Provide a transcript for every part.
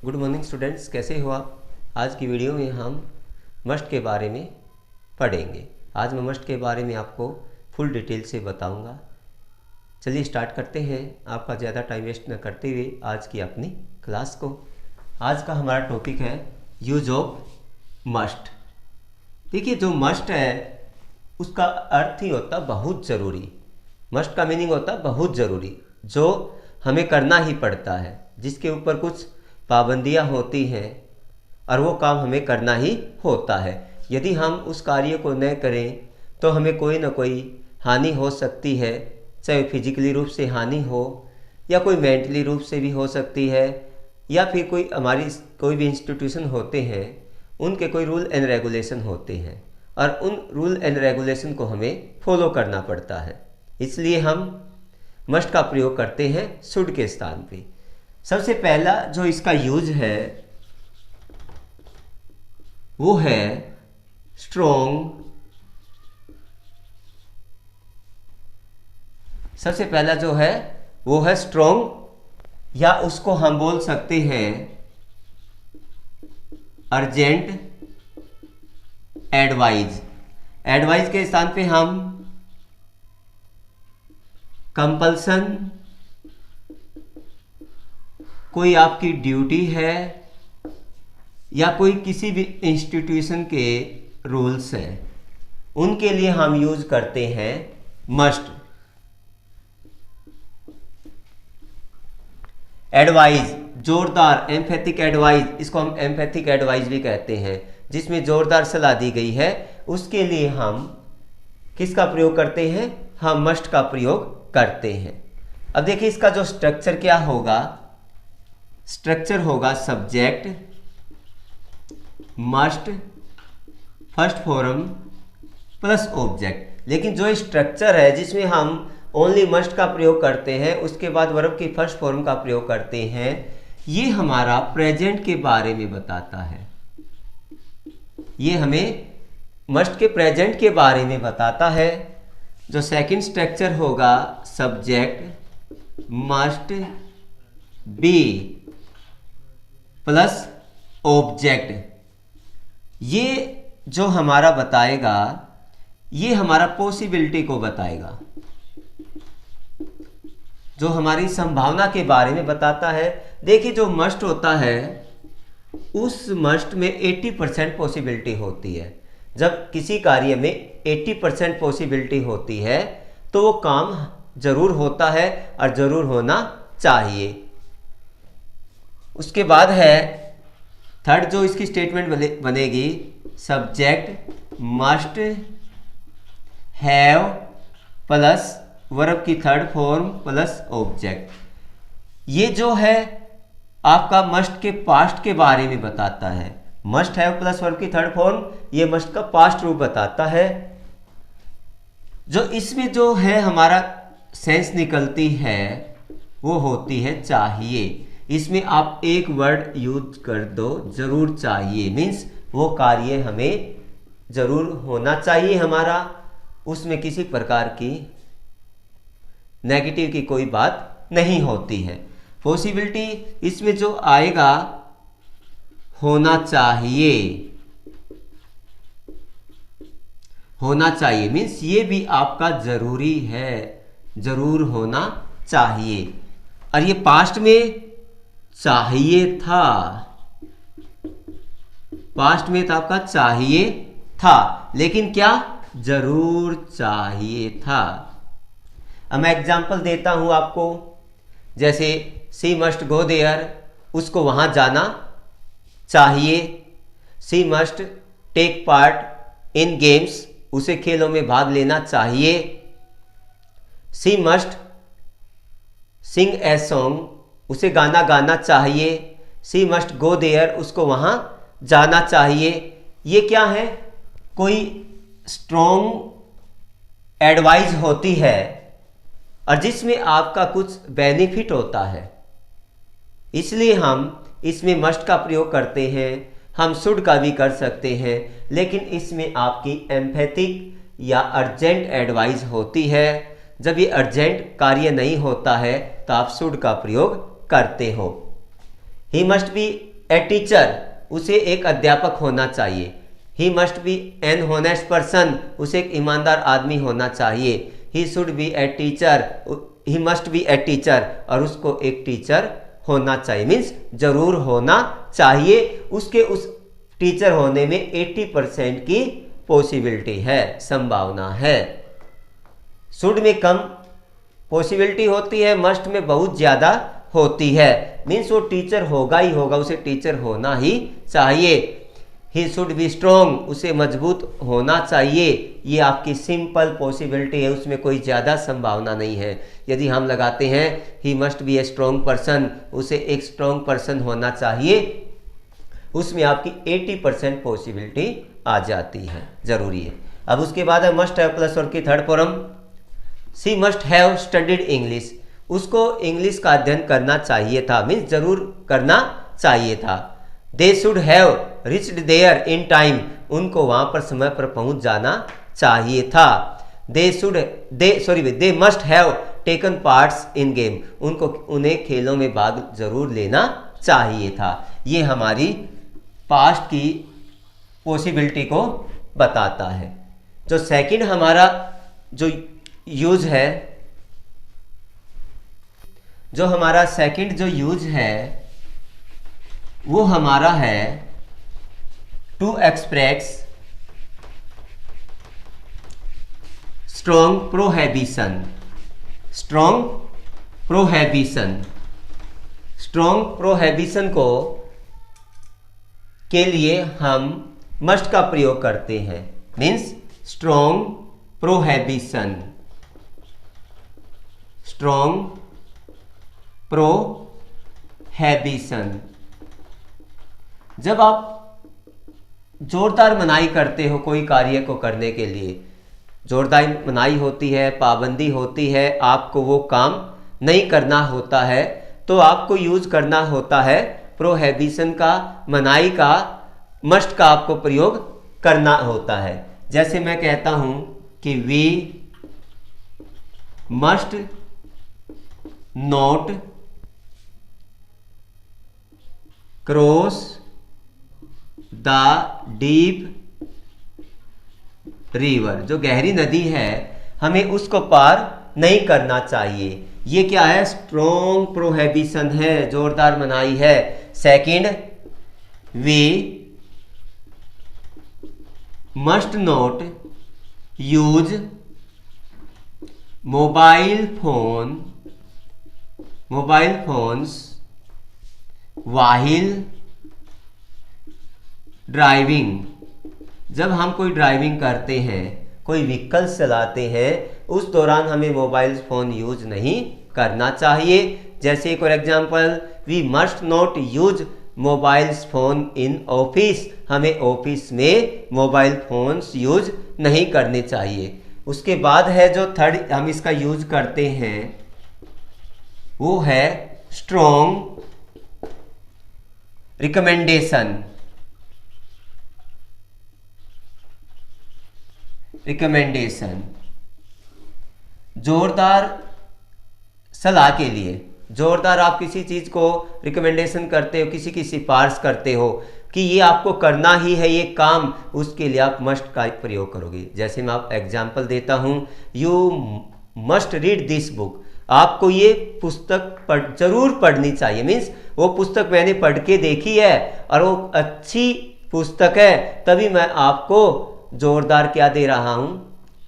Good morning students, कैसे हो आप। आज की वीडियो में हम मस्ट के बारे में पढ़ेंगे। आज मैं मस्ट के बारे में आपको फुल डिटेल से बताऊंगा। चलिए स्टार्ट करते हैं, आपका ज़्यादा टाइम वेस्ट न करते हुए आज की अपनी क्लास को। आज का हमारा टॉपिक है यूज ऑफ मस्ट। देखिए, जो मस्ट है उसका अर्थ ही होता बहुत ज़रूरी। मस्ट का मीनिंग होता बहुत ज़रूरी, जो हमें करना ही पड़ता है, जिसके ऊपर कुछ पाबंदियां होती हैं और वो काम हमें करना ही होता है। यदि हम उस कार्य को न करें तो हमें कोई ना कोई हानि हो सकती है, चाहे फिजिकली रूप से हानि हो या कोई मेंटली रूप से भी हो सकती है, या फिर कोई भी इंस्टीट्यूशन होते हैं उनके कोई रूल एंड रेगुलेशन होते हैं और उन रूल एंड रेगुलेशन को हमें फॉलो करना पड़ता है। इसलिए हम मस्ट का प्रयोग करते हैं शुड के स्थान पे। सबसे पहला जो इसका यूज है वो है स्ट्रॉन्ग। सबसे पहला जो है वो है स्ट्रॉन्ग, या उसको हम बोल सकते हैं अर्जेंट एडवाइज। एडवाइज के स्थान पे हम कंपल्सन, कोई आपकी ड्यूटी है या कोई किसी भी इंस्टीट्यूशन के रूल्स हैं, उनके लिए हम यूज करते हैं मस्ट। एडवाइज, जोरदार एम्फेथिक एडवाइज, इसको हम एम्फेथिक एडवाइज भी कहते हैं, जिसमें जोरदार सलाह दी गई है, उसके लिए हम किसका प्रयोग करते हैं? हम मस्ट का प्रयोग करते हैं। अब देखिए, इसका जो स्ट्रक्चर क्या होगा, स्ट्रक्चर होगा subject must first form plus object. लेकिन जो स्ट्रक्चर है जिसमें हम ओनली मस्ट का प्रयोग करते हैं, उसके बाद वर्ब की फर्स्ट फॉर्म का प्रयोग करते हैं, ये हमारा प्रेजेंट के बारे में बताता है। ये हमें मस्ट के प्रेजेंट के बारे में बताता है। जो सेकंड स्ट्रक्चर होगा subject must be plus object, ये जो हमारा बताएगा, ये हमारा पॉसिबिलिटी को बताएगा, जो हमारी संभावना के बारे में बताता है। देखिए, जो मस्ट होता है उस मस्ट में 80% पॉसिबिलिटी होती है। जब किसी कार्य में 80% पॉसिबिलिटी होती है तो वो काम जरूर होता है और जरूर होना चाहिए। उसके बाद है थर्ड जो इसकी स्टेटमेंट बनेगी, subject must have plus verb की थर्ड फॉर्म प्लस ऑब्जेक्ट। ये जो है आपका मस्ट के पास्ट के बारे में बताता है। मस्ट हैव प्लस वर्ब की थर्ड फॉर्म, ये मस्ट का पास्ट रूप बताता है। जो इसमें जो है हमारा सेंस निकलती है वो होती है चाहिए। इसमें आप एक वर्ड यूज कर दो, जरूर चाहिए, मीन्स वो कार्य हमें जरूर होना चाहिए हमारा, उसमें किसी प्रकार की नेगेटिव की कोई बात नहीं होती है। पॉसिबिलिटी इसमें जो आएगा होना चाहिए, होना चाहिए मीन्स ये भी आपका जरूरी है, जरूर होना चाहिए। और ये पास्ट में चाहिए था, पास्ट में तो आपका चाहिए था, लेकिन क्या जरूर चाहिए था। अब मैं एग्जांपल देता हूं आपको, जैसे सी मस्ट गो देयर, उसको वहां जाना चाहिए। She must take part in games, उसे खेलों में भाग लेना चाहिए। She must sing a song, उसे गाना गाना चाहिए। सी मस्ट गो देयर, उसको वहां जाना चाहिए। ये क्या है? कोई स्ट्रॉन्ग एडवाइस होती है और जिसमें आपका कुछ बेनिफिट होता है, इसलिए हम इसमें मस्ट का प्रयोग करते हैं। हम शुड का भी कर सकते हैं, लेकिन इसमें आपकी एम्फेथिक या अर्जेंट एडवाइस होती है। जब ये अर्जेंट कार्य नहीं होता है तो आप शुड का प्रयोग करते हो। He must be a teacher, उसे एक अध्यापक होना चाहिए। He must be an honest person, उसे एक ईमानदार आदमी होना चाहिए। He should be a teacher, he must be a teacher, और उसको एक टीचर होना चाहिए, मीन्स जरूर होना चाहिए। उसके उस टीचर होने में 80% की पॉसिबिलिटी है, संभावना है। शुड में कम पॉसिबिलिटी होती है, मस्ट में बहुत ज़्यादा होती है, मीन्स वो टीचर होगा ही होगा, उसे टीचर होना ही चाहिए। ही शुड बी स्ट्रॉन्ग, उसे मजबूत होना चाहिए। ये आपकी सिंपल पॉसिबिलिटी है, उसमें कोई ज़्यादा संभावना नहीं है। यदि हम लगाते हैं ही must be a strong person, उसे एक स्ट्रॉन्ग पर्सन होना चाहिए, उसमें आपकी 80% पॉसिबिलिटी आ जाती है, जरूरी है। अब उसके बाद है मस्ट हैव प्लस वर्ब की third form. She must have studied English, उसको इंग्लिश का अध्ययन करना चाहिए था, मीन्स जरूर करना चाहिए था। They should have reached there in time, उनको वहां पर समय पर पहुंच जाना चाहिए था। They must have taken parts in game, उन्हें खेलों में भाग जरूर लेना चाहिए था। ये हमारी पास्ट की पॉसिबिलिटी को बताता है। जो सेकंड हमारा जो यूज है, जो हमारा सेकंड जो यूज है वो हमारा है to express strong prohibition. Strong prohibition, strong prohibition को के लिए हम मस्ट का प्रयोग करते हैं, means strong prohibition, strong prohibition. जब आप जोरदार मनाही करते हो कोई कार्य को करने के लिए, जोरदार मनाही होती है, पाबंदी होती है, आपको वो काम नहीं करना होता है, तो आपको यूज करना होता है प्रोहिबिशन का, मनाही का, मस्ट का आपको प्रयोग करना होता है। जैसे मैं कहता हूं कि we must not cross the deep river, जो गहरी नदी है हमें उसको पार नहीं करना चाहिए। ये क्या है? स्ट्रॉन्ग प्रोहिबिशन है, जोरदार मनाही है। Second, we must not use mobile phones while driving. जब हम कोई ड्राइविंग करते हैं, कोई व्हीकल चलाते हैं, उस दौरान हमें मोबाइल फ़ोन यूज नहीं करना चाहिए। जैसे for example, we must not use mobile phone in office, हमें ऑफिस में मोबाइल फ़ोन्स यूज नहीं करने चाहिए। उसके बाद है जो थर्ड हम इसका यूज करते हैं वो है स्ट्रॉन्ग रिकमेंडेशन। जोरदार सलाह के लिए, जोरदार आप किसी चीज़ को रिकमेंडेशन करते हो, किसी की सिफारिश करते हो कि ये आपको करना ही है ये काम, उसके लिए आप मस्ट का प्रयोग करोगे। जैसे मैं आप एग्जांपल देता हूँ, you must read this book, आपको ये पुस्तक जरूर पढ़नी चाहिए। मीन्स वो पुस्तक मैंने पढ़ के देखी है और वो अच्छी पुस्तक है, तभी मैं आपको जोरदार क्या दे रहा हूँ,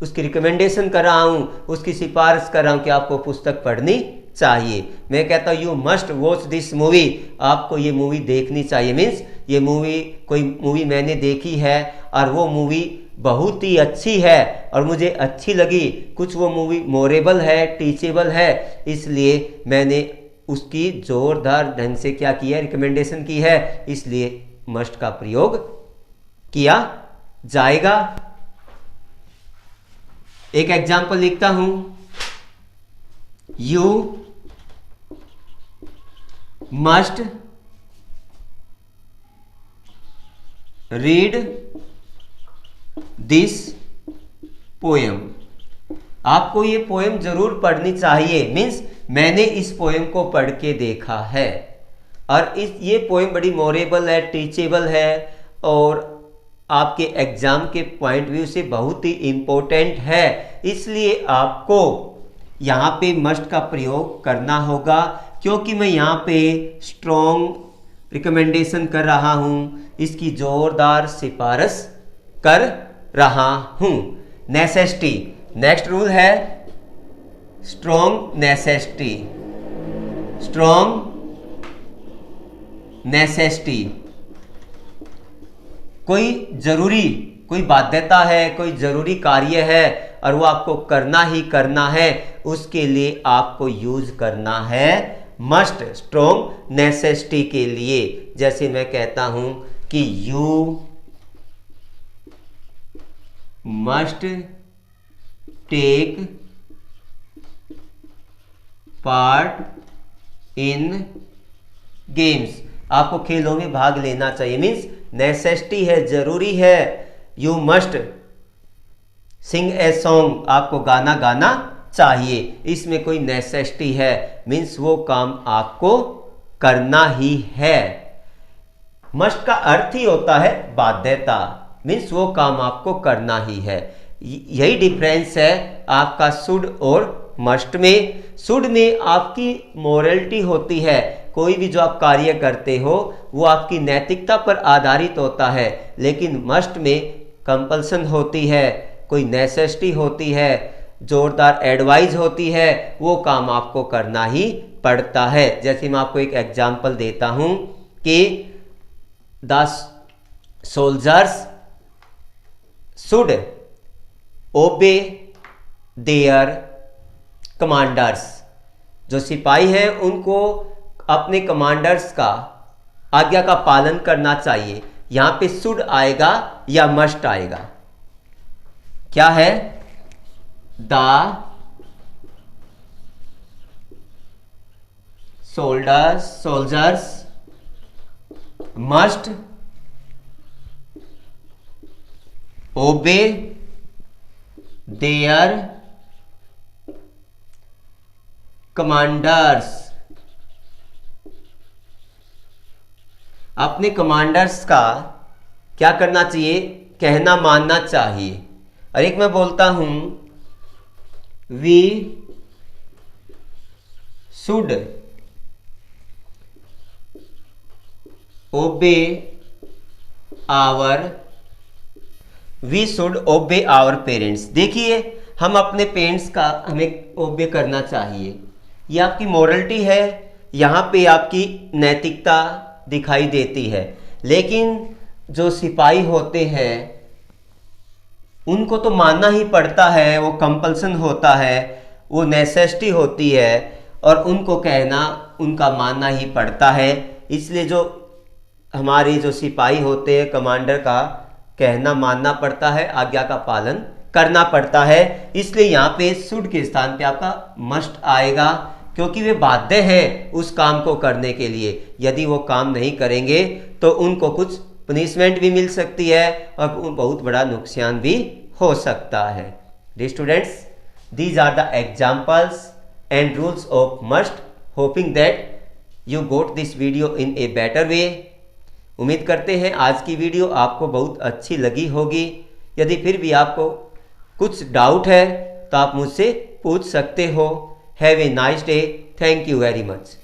उसकी रिकमेंडेशन कर रहा हूँ, उसकी सिफारिश कर रहा हूँ कि आपको पुस्तक पढ़नी चाहिए। मैं कहता हूँ you must watch this movie, आपको ये मूवी देखनी चाहिए। मीन्स ये मूवी, कोई मूवी मैंने देखी है और वो मूवी बहुत ही अच्छी है और मुझे अच्छी लगी, कुछ वो मूवी मोरेबल है, टीचेबल है, इसलिए मैंने उसकी जोरदार ढंग से क्या किया, रिकमेंडेशन की है, इसलिए मस्ट का प्रयोग किया जाएगा। एक एग्जाम्पल लिखता हूं, you must read this poem, आपको ये पोएम जरूर पढ़नी चाहिए। मीन्स मैंने इस पोएम को पढ़ के देखा है और ये पोएम बड़ी मोरेबल है, टीचेबल है और आपके एग्जाम के पॉइंट व्यू से बहुत ही इम्पोर्टेंट है। इसलिए आपको यहाँ पे मस्ट का प्रयोग करना होगा, क्योंकि मैं यहाँ पे स्ट्रॉन्ग रिकमेंडेशन कर रहा हूँ, इसकी जोरदार सिफारिश कर रहा हूँ। नेसेसिटी, नेक्स्ट रूल है स्ट्रॉन्ग नेसेसिटी। स्ट्रॉन्ग नेसेसिटी, कोई बाध्यता है, कोई जरूरी कार्य है और वो आपको करना ही करना है, उसके लिए आपको यूज करना है मस्ट। स्ट्रॉन्ग नेसेसिटी के लिए जैसे मैं कहता हूं कि you must take part in games, आपको खेलों में भाग लेना चाहिए। मीन्स नेसेसिटी है, जरूरी है। You must sing a song, आपको गाना गाना चाहिए, इसमें कोई नेसेसिटी है, मीन्स वो काम आपको करना ही है। मस्ट का अर्थ ही होता है बाध्यता, मीन्स वो काम आपको करना ही है। यही डिफरेंस है आपका शुड और मस्ट में। शुड में आपकी मोरलिटी होती है, कोई भी जो आप कार्य करते हो वो आपकी नैतिकता पर आधारित होता है, लेकिन मस्ट में कंपल्सन होती है, कोई नेसेसिटी होती है, जोरदार एडवाइस होती है, वो काम आपको करना ही पड़ता है। जैसे मैं आपको एक एग्जांपल देता हूं कि द सोल्जर्स शुड ओबे देयर कमांडर्स, जो सिपाही हैं उनको अपने कमांडर्स का आज्ञा का पालन करना चाहिए। यहां पे शुड आएगा या मस्ट आएगा? क्या है? द सोल्जर्स मस्ट ओबे देयर कमांडर्स, अपने कमांडर्स का क्या करना चाहिए? कहना मानना चाहिए। और एक मैं बोलता हूं we should obey our parents. देखिए, हम अपने पेरेंट्स का हमें ओबे करना चाहिए, ये आपकी मोरलिटी है, यहाँ पे आपकी नैतिकता दिखाई देती है। लेकिन जो सिपाही होते हैं उनको तो मानना ही पड़ता है, वो कंपल्सन होता है, वो नेसेसिटी होती है और उनको कहना, उनका मानना ही पड़ता है। इसलिए जो हमारे जो सिपाही होते हैं, कमांडर का कहना मानना पड़ता है, आज्ञा का पालन करना पड़ता है। इसलिए यहाँ पे शुड के स्थान पे आपका मस्ट आएगा, क्योंकि वे बाध्य हैं उस काम को करने के लिए। यदि वो काम नहीं करेंगे तो उनको कुछ पनिशमेंट भी मिल सकती है और बहुत बड़ा नुकसान भी हो सकता है। Dear students, these are the examples and rules of must, hoping that you got this video in a better way. उम्मीद करते हैं आज की वीडियो आपको बहुत अच्छी लगी होगी। यदि फिर भी आपको कुछ डाउट है तो आप मुझसे पूछ सकते हो। Have a nice day. Thank you very much.